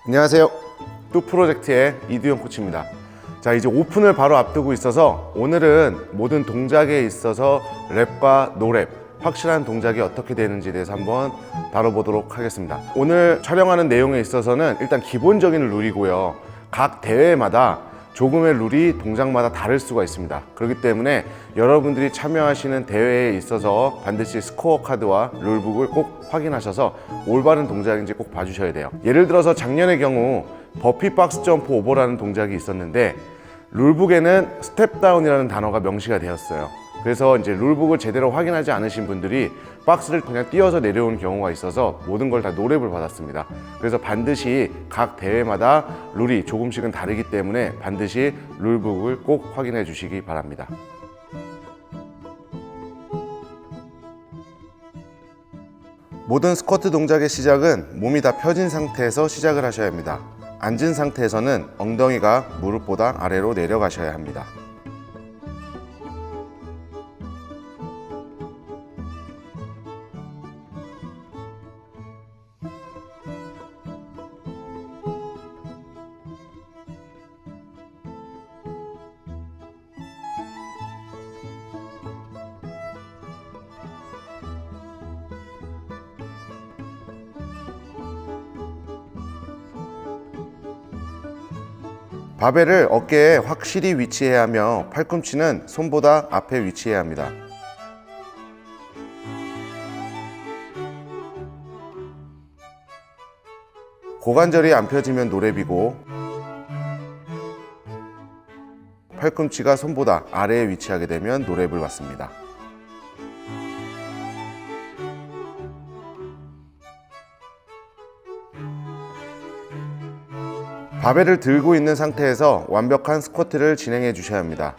안녕하세요. 뚜 프로젝트의 이두영 코치입니다. 자, 이제 오픈을 바로 앞두고 있어서 오늘은 모든 동작에 있어서 랩과 노랩, 확실한 동작이 어떻게 되는지에 대해서 한번 다뤄보도록 하겠습니다. 오늘 촬영하는 내용에 있어서는 일단 기본적인 룰이고요. 각 대회마다 조금의 룰이 동작마다 다를 수가 있습니다. 그렇기 때문에 여러분들이 참여하시는 대회에 있어서 반드시 스코어 카드와 룰북을 꼭 확인하셔서 올바른 동작인지 꼭 봐주셔야 돼요. 예를 들어서 작년의 경우 버피 박스 점프 오버라는 동작이 있었는데 룰북에는 스텝 다운이라는 단어가 명시가 되었어요. 그래서 이제 룰북을 제대로 확인하지 않으신 분들이 박스를 그냥 뛰어서 내려오는 경우가 있어서 모든 걸 다 노랩을 받았습니다. 그래서 반드시 각 대회마다 룰이 조금씩은 다르기 때문에 반드시 룰북을 꼭 확인해 주시기 바랍니다. 모든 스쿼트 동작의 시작은 몸이 다 펴진 상태에서 시작을 하셔야 합니다. 앉은 상태에서는 엉덩이가 무릎보다 아래로 내려가셔야 합니다. 바벨을 어깨에 확실히 위치해야 하며 팔꿈치는 손보다 앞에 위치해야 합니다. 고관절이 안 펴지면 노랩이고 팔꿈치가 손보다 아래에 위치하게 되면 노랩을 받습니다. 바벨을 들고 있는 상태에서 완벽한 스쿼트를 진행해 주셔야 합니다.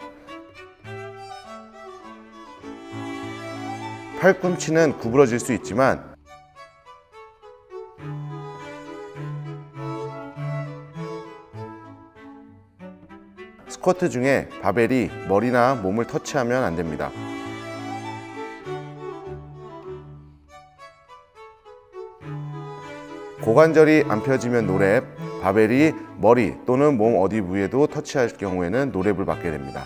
팔꿈치는 구부러질 수 있지만 스쿼트 중에 바벨이 머리나 몸을 터치하면 안 됩니다. 고관절이 안 펴지면 노랩, 바벨이 머리 또는 몸 어디 부위에도 터치할 경우에는 노랩을 받게 됩니다.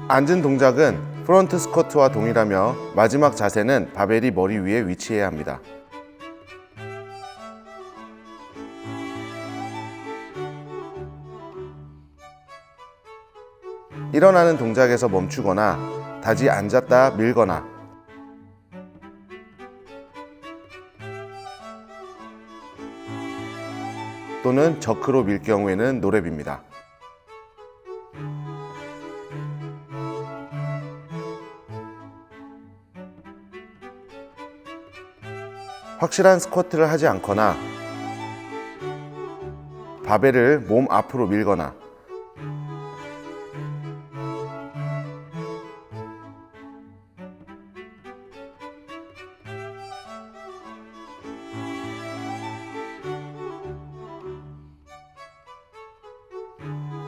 앉은 동작은 프론트 스쿼트와 동일하며 마지막 자세는 바벨이 머리 위에 위치해야 합니다. 일어나는 동작에서 멈추거나 다시 앉았다 밀거나 또는 저크로 밀 경우에는 노랩입니다. 확실한 스쿼트를 하지 않거나 바벨을 몸 앞으로 밀거나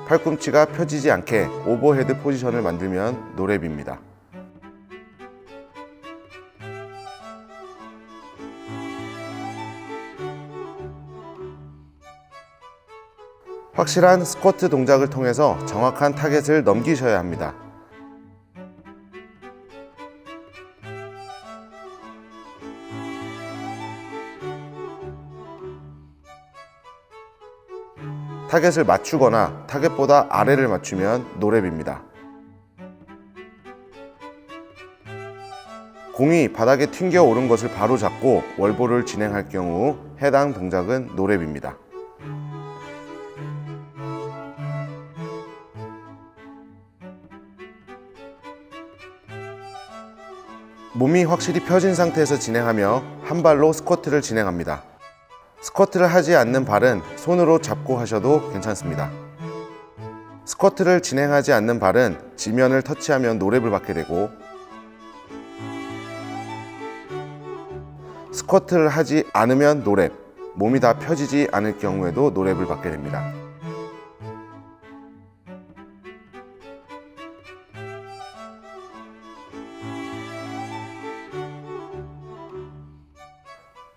팔꿈치가 펴지지 않게 오버헤드 포지션을 만들면 노랩입니다. 확실한 스쿼트 동작을 통해서 정확한 타겟을 넘기셔야 합니다. 타겟을 맞추거나 타겟보다 아래를 맞추면 노랩입니다. 공이 바닥에 튕겨 오른 것을 바로 잡고 월볼을 진행할 경우 해당 동작은 노랩입니다. 몸이 확실히 펴진 상태에서 진행하며 한 발로 스쿼트를 진행합니다. 스쿼트를 하지 않는 발은 손으로 잡고 하셔도 괜찮습니다. 스쿼트를 진행하지 않는 발은 지면을 터치하면 노랩을 받게 되고 스쿼트를 하지 않으면 노랩, 몸이 다 펴지지 않을 경우에도 노랩을 받게 됩니다.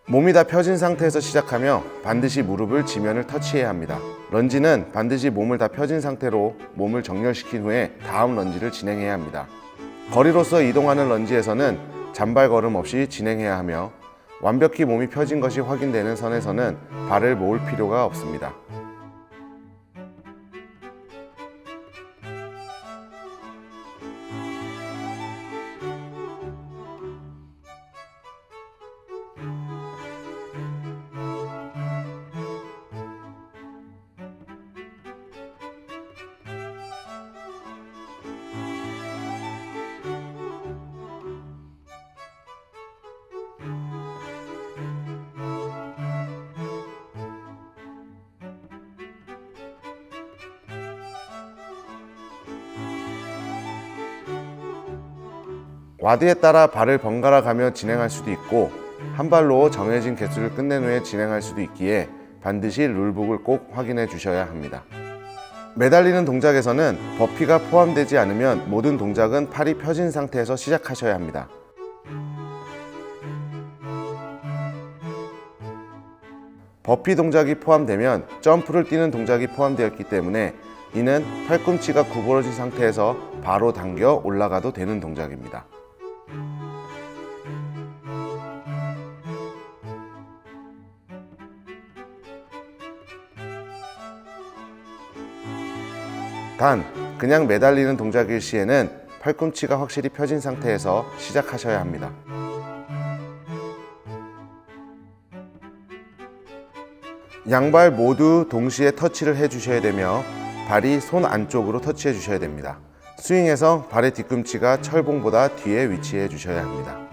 몸이 다 펴진 상태에서 시작하며 반드시 무릎을 지면을 터치해야 합니다. 런지는 반드시 몸을 다 펴진 상태로 몸을 정렬시킨 후에 다음 런지를 진행해야 합니다. 거리로서 이동하는 런지에서는 잔발 걸음 없이 진행해야 하며 완벽히 몸이 펴진 것이 확인되는 선에서는 발을 모을 필요가 없습니다. 와드에 따라 발을 번갈아 가며 진행할 수도 있고 한 발로 정해진 개수를 끝낸 후에 진행할 수도 있기에 반드시 룰북을 꼭 확인해 주셔야 합니다. 매달리는 동작에서는 버피가 포함되지 않으면 모든 동작은 팔이 펴진 상태에서 시작하셔야 합니다. 버피 동작이 포함되면 점프를 뛰는 동작이 포함되었기 때문에 이는 팔꿈치가 구부러진 상태에서 바로 당겨 올라가도 되는 동작입니다. 단, 그냥 매달리는 동작일 시에는 팔꿈치가 확실히 펴진 상태에서 시작하셔야 합니다. 양발 모두 동시에 터치를 해주셔야 되며 발이 손 안쪽으로 터치해 주셔야 됩니다. 스윙에서 발의 뒤꿈치가 철봉보다 뒤에 위치해 주셔야 합니다.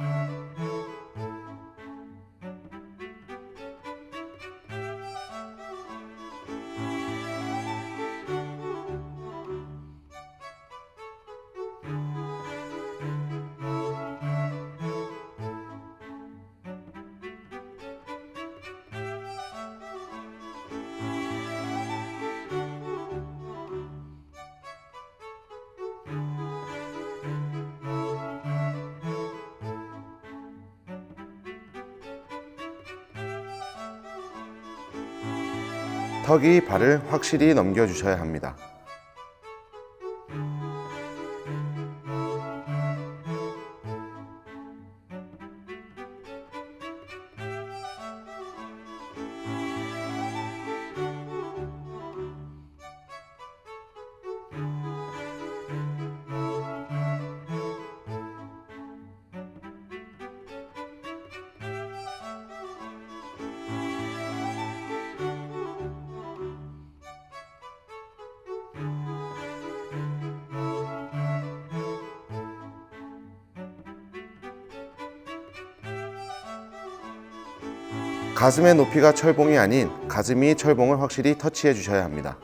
턱이 발을 확실히 넘겨주셔야 합니다. 가슴의 높이가 철봉이 아닌 가슴이 철봉을 확실히 터치해 주셔야 합니다.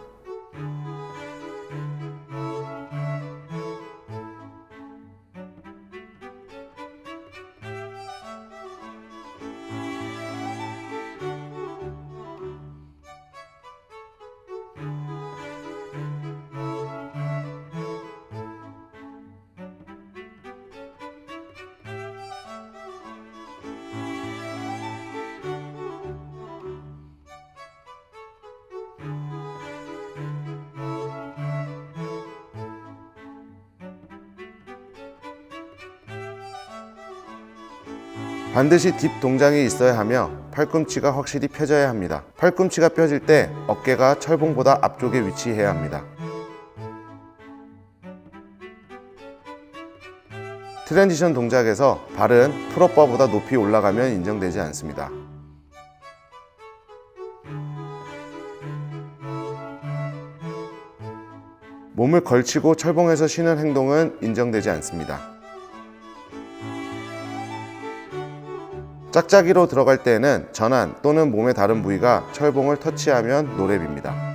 반드시 딥 동작이 있어야 하며 팔꿈치가 확실히 펴져야 합니다. 팔꿈치가 펴질 때 어깨가 철봉보다 앞쪽에 위치해야 합니다. 트랜지션 동작에서 발은 풀업바보다 높이 올라가면 인정되지 않습니다. 몸을 걸치고 철봉에서 쉬는 행동은 인정되지 않습니다. 짝짝이로 들어갈 때에는 전환 또는 몸의 다른 부위가 철봉을 터치하면 노랩입니다.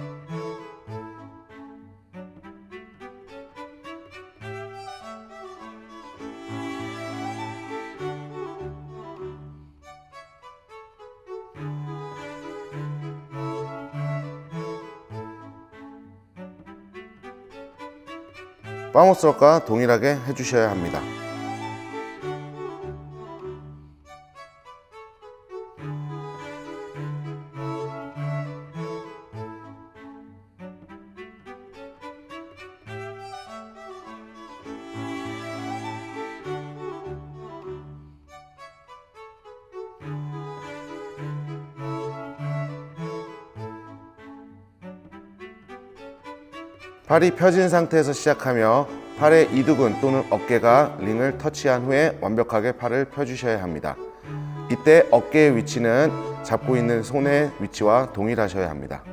바운스럭과 동일하게 해주셔야 합니다. 팔이 펴진 상태에서 시작하며 팔의 이두근 또는 어깨가 링을 터치한 후에 완벽하게 팔을 펴주셔야 합니다. 이때 어깨의 위치는 잡고 있는 손의 위치와 동일하셔야 합니다.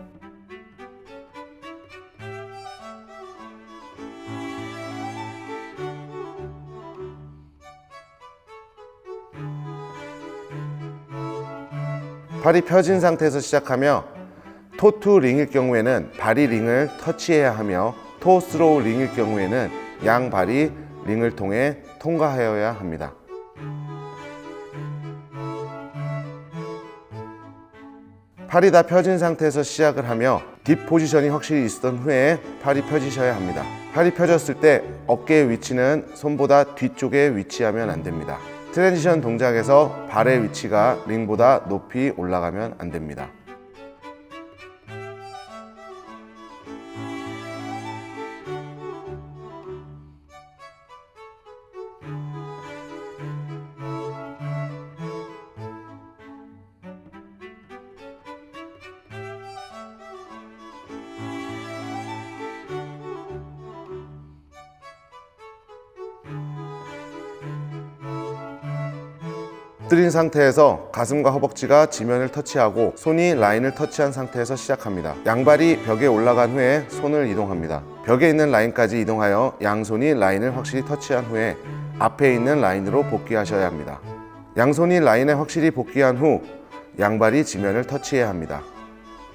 팔이 펴진 상태에서 시작하며 토2 링일 경우에는 발이 링을 터치해야 하며 토3 링일 경우에는 양 발이 링을 통해 통과하여야 합니다. 팔이 다 펴진 상태에서 시작을 하며 딥 포지션이 확실히 있었던 후에 팔이 펴지셔야 합니다. 팔이 펴졌을 때 어깨의 위치는 손보다 뒤쪽에 위치하면 안 됩니다. 트랜지션 동작에서 발의 위치가 링보다 높이 올라가면 안 됩니다. 엎드린 상태에서 가슴과 허벅지가 지면을 터치하고 손이 라인을 터치한 상태에서 시작합니다. 양발이 벽에 올라간 후에 손을 이동합니다. 벽에 있는 라인까지 이동하여 양손이 라인을 확실히 터치한 후에 앞에 있는 라인으로 복귀하셔야 합니다. 양손이 라인에 확실히 복귀한 후 양발이 지면을 터치해야 합니다.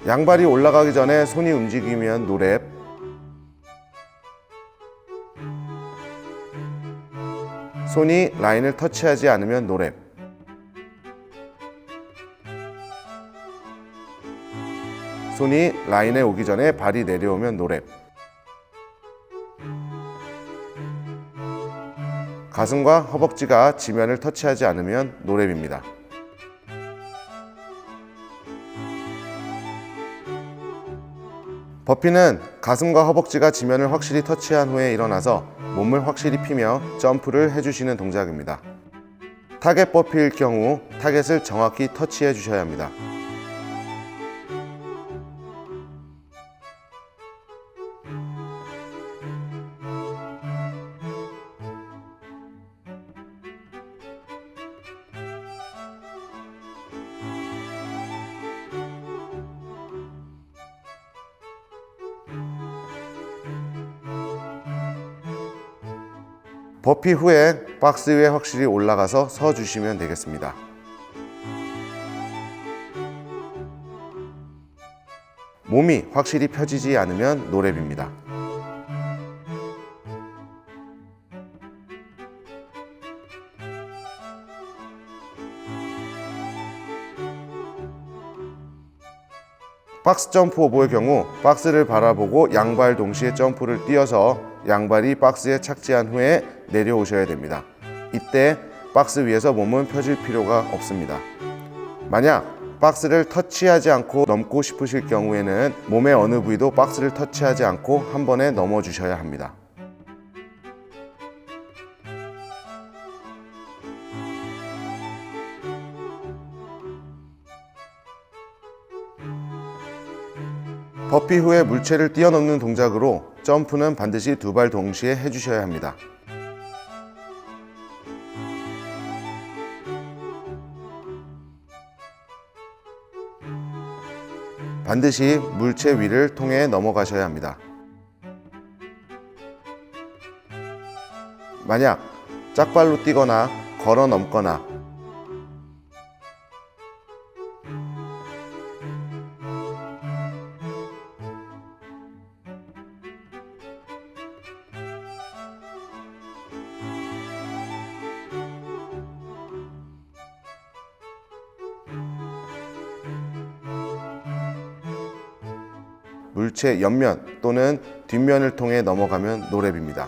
양발이 올라가기 전에 손이 움직이면 노랩, 손이 라인을 터치하지 않으면 노랩, 손이 라인에 오기 전에 발이 내려오면 노랩, 가슴과 허벅지가 지면을 터치하지 않으면 노랩입니다. 버피는 가슴과 허벅지가 지면을 확실히 터치한 후에 일어나서 몸을 확실히 피며 점프를 해주시는 동작입니다. 타겟 버피일 경우 타겟을 정확히 터치해 주셔야 합니다. 버피 후에 박스 위에 확실히 올라가서 서 주시면 되겠습니다. 몸이 확실히 펴지지 않으면 노랩입니다. 박스 점프 오버의 경우 박스를 바라보고 양발 동시에 점프를 뛰어서 양발이 박스에 착지한 후에 내려오셔야 됩니다. 이때 박스 위에서 몸은 펴질 필요가 없습니다. 만약 박스를 터치하지 않고 넘고 싶으실 경우에는 몸의 어느 부위도 박스를 터치하지 않고 한 번에 넘어 주셔야 합니다. 버피 후에 물체를 뛰어넘는 동작으로 점프는 반드시 두 발 동시에 해주셔야 합니다. 반드시 물체 위를 통해 넘어가셔야 합니다. 만약 짝발로 뛰거나 걸어 넘거나 물체 옆면 또는 뒷면을 통해 넘어가면 노랩입니다.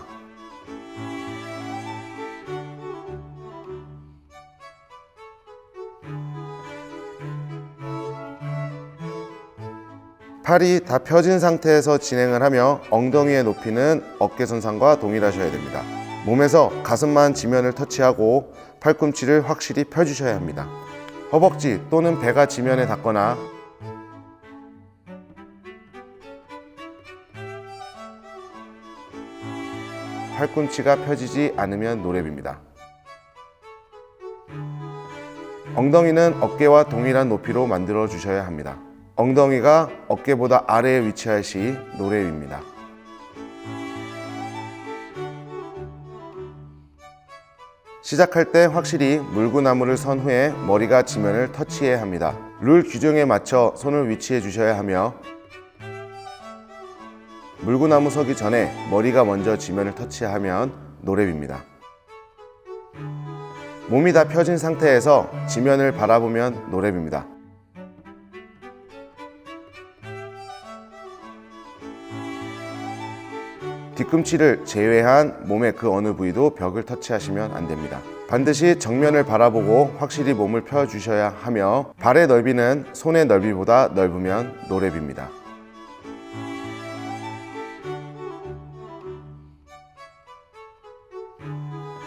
팔이 다 펴진 상태에서 진행을 하며 엉덩이의 높이는 어깨선상과 동일하셔야 됩니다. 몸에서 가슴만 지면을 터치하고 팔꿈치를 확실히 펴주셔야 합니다. 허벅지 또는 배가 지면에 닿거나 팔꿈치가 펴지지 않으면 노랩입니다. 엉덩이는 어깨와 동일한 높이로 만들어 주셔야 합니다. 엉덩이가 어깨보다 아래에 위치할 시 노랩입니다. 시작할 때 확실히 물구나무를 선 후에 머리가 지면을 터치해야 합니다. 룰 규정에 맞춰 손을 위치해 주셔야 하며 물구나무 서기 전에 머리가 먼저 지면을 터치하면 노랩입니다. 몸이 다 펴진 상태에서 지면을 바라보면 노랩입니다. 뒤꿈치를 제외한 몸의 그 어느 부위도 벽을 터치하시면 안 됩니다. 반드시 정면을 바라보고 확실히 몸을 펴주셔야 하며 발의 넓이는 손의 넓이보다 넓으면 노랩입니다.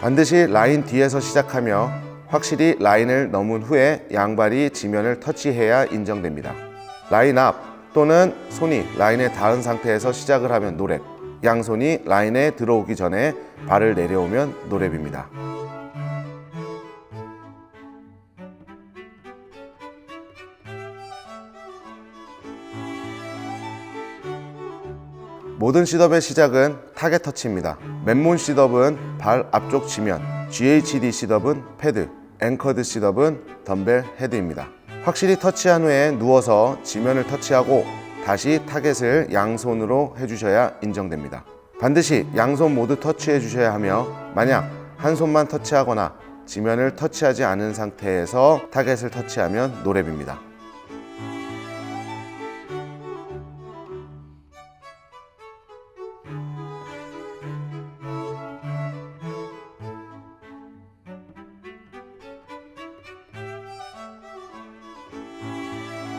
반드시 라인 뒤에서 시작하며 확실히 라인을 넘은 후에 양발이 지면을 터치해야 인정됩니다. 라인 앞 또는 손이 라인에 닿은 상태에서 시작을 하면 노랩, 양손이 라인에 들어오기 전에 발을 내려오면 노랩입니다. 모든 셋업의 시작은 타겟 터치입니다. 맨몸 셋업은 발 앞쪽 지면, GHD 셋업은 패드, 앵커드 셋업은 덤벨 헤드입니다. 확실히 터치한 후에 누워서 지면을 터치하고 다시 타겟을 양손으로 해주셔야 인정됩니다. 반드시 양손 모두 터치해 주셔야 하며 만약 한 손만 터치하거나 지면을 터치하지 않은 상태에서 타겟을 터치하면 노랩입니다.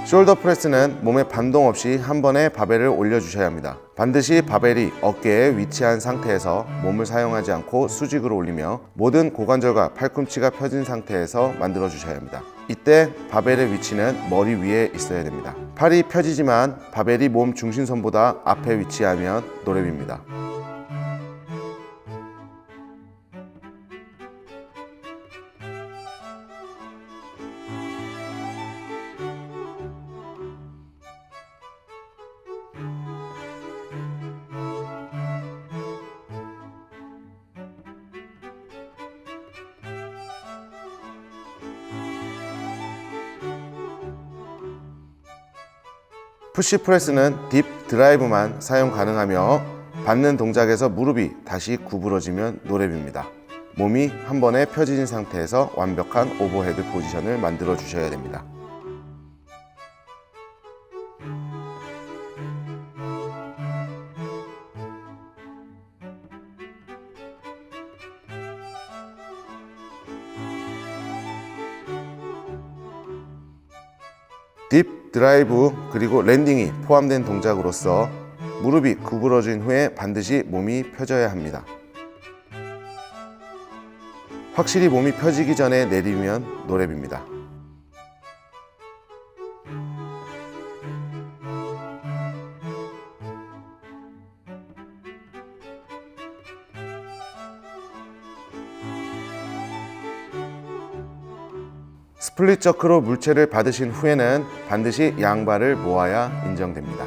숄더 프레스는 몸에 반동 없이 한 번에 바벨을 올려주셔야 합니다. 반드시 바벨이 어깨에 위치한 상태에서 몸을 사용하지 않고 수직으로 올리며 모든 고관절과 팔꿈치가 펴진 상태에서 만들어 주셔야 합니다. 이때 바벨의 위치는 머리 위에 있어야 됩니다. 팔이 펴지지만 바벨이 몸 중심선보다 앞에 위치하면 노랩입니다. 푸시 프레스는 딥 드라이브만 사용 가능하며 받는 동작에서 무릎이 다시 구부러지면 노랩입니다. 몸이 한 번에 펴진 상태에서 완벽한 오버헤드 포지션을 만들어 주셔야 됩니다. 딥 드라이브 그리고 랜딩이 포함된 동작으로서 무릎이 구부러진 후에 반드시 몸이 펴져야 합니다. 확실히 몸이 펴지기 전에 내리면 노랩입니다. 스플릿 저크로 물체를 받으신 후에는 반드시 양발을 모아야 인정됩니다.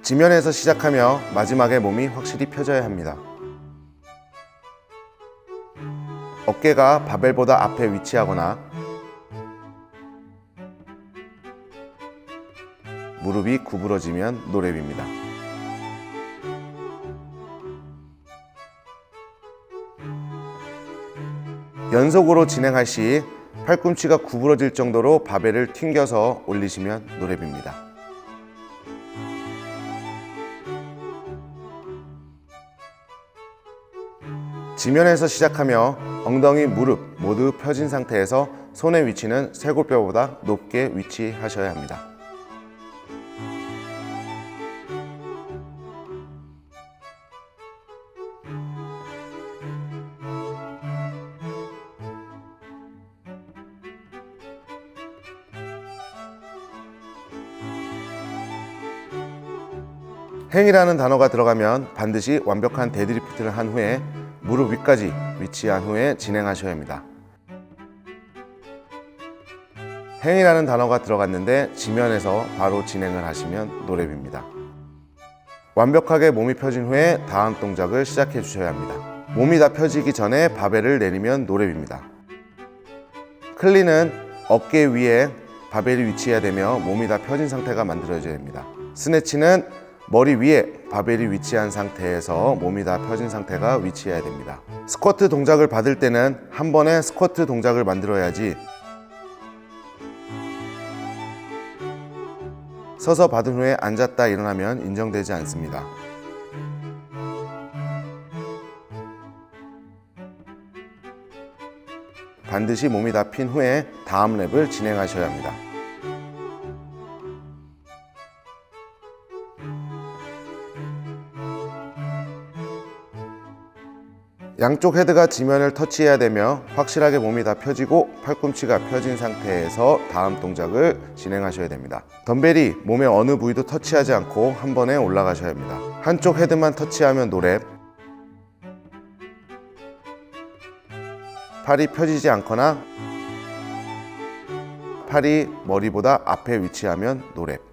지면에서 시작하며 마지막에 몸이 확실히 펴져야 합니다. 어깨가 바벨보다 앞에 위치하거나 무릎이 구부러지면 노랩입니다. 연속으로 진행할 시 팔꿈치가 구부러질 정도로 바벨을 튕겨서 올리시면 노랩입니다. 지면에서 시작하며 엉덩이, 무릎 모두 펴진 상태에서 손의 위치는 쇄골뼈보다 높게 위치하셔야 합니다. 행이라는 단어가 들어가면 반드시 완벽한 데드리프트를 한 후에 무릎 위까지 위치한 후에 진행하셔야 합니다. 행이라는 단어가 들어갔는데 지면에서 바로 진행을 하시면 노랩입니다. 완벽하게 몸이 펴진 후에 다음 동작을 시작해 주셔야 합니다. 몸이 다 펴지기 전에 바벨을 내리면 노랩입니다. 클린은 어깨 위에 바벨이 위치해야 되며 몸이 다 펴진 상태가 만들어져야 됩니다. 스네치는 머리 위에 바벨이 위치한 상태에서 몸이 다 펴진 상태가 위치해야 됩니다. 스쿼트 동작을 받을 때는 한 번에 스쿼트 동작을 만들어야지 서서 받은 후에 앉았다 일어나면 인정되지 않습니다. 반드시 몸이 다 핀 후에 다음 랩을 진행하셔야 합니다. 양쪽 헤드가 지면을 터치해야 되며 확실하게 몸이 다 펴지고 팔꿈치가 펴진 상태에서 다음 동작을 진행하셔야 됩니다. 덤벨이 몸의 어느 부위도 터치하지 않고 한 번에 올라가셔야 합니다. 한쪽 헤드만 터치하면 노랩, 팔이 펴지지 않거나 팔이 머리보다 앞에 위치하면 노랩.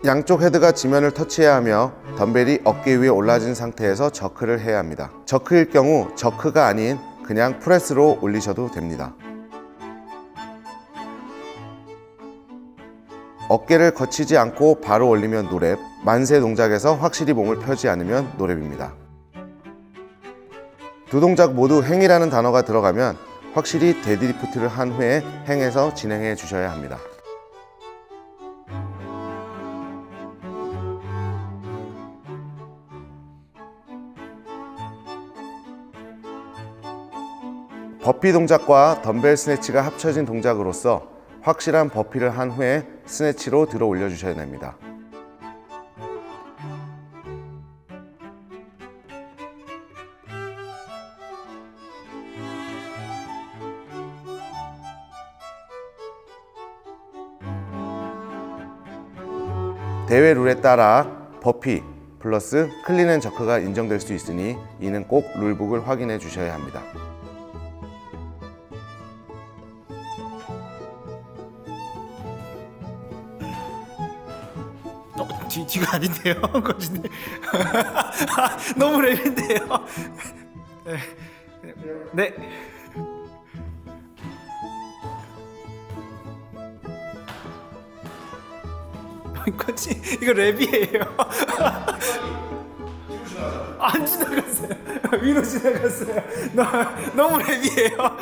양쪽 헤드가 지면을 터치해야 하며 덤벨이 어깨 위에 올라진 상태에서 저크를 해야 합니다. 저크일 경우 저크가 아닌 그냥 프레스로 올리셔도 됩니다. 어깨를 거치지 않고 바로 올리면 노랩, 만세 동작에서 확실히 몸을 펴지 않으면 노랩입니다. 두 동작 모두 행이라는 단어가 들어가면 확실히 데드리프트를 한 후에 행에서 진행해 주셔야 합니다. 버피 동작과 덤벨 스네치가 합쳐진 동작으로서 확실한 버피를 한 후에 스네치로 들어 올려 주셔야 됩니다. 대회 룰에 따라 버피 플러스 클린 앤 저크가 인정될 수 있으니 이는 꼭 룰북을 확인해 주셔야 합니다. 뒤가 아닌데요? 거진데. 너무 랩인데요. 네. 거진 이거 랩이에요. 안 지나갔어요. 위로 지나갔어요. 너무 랩이에요.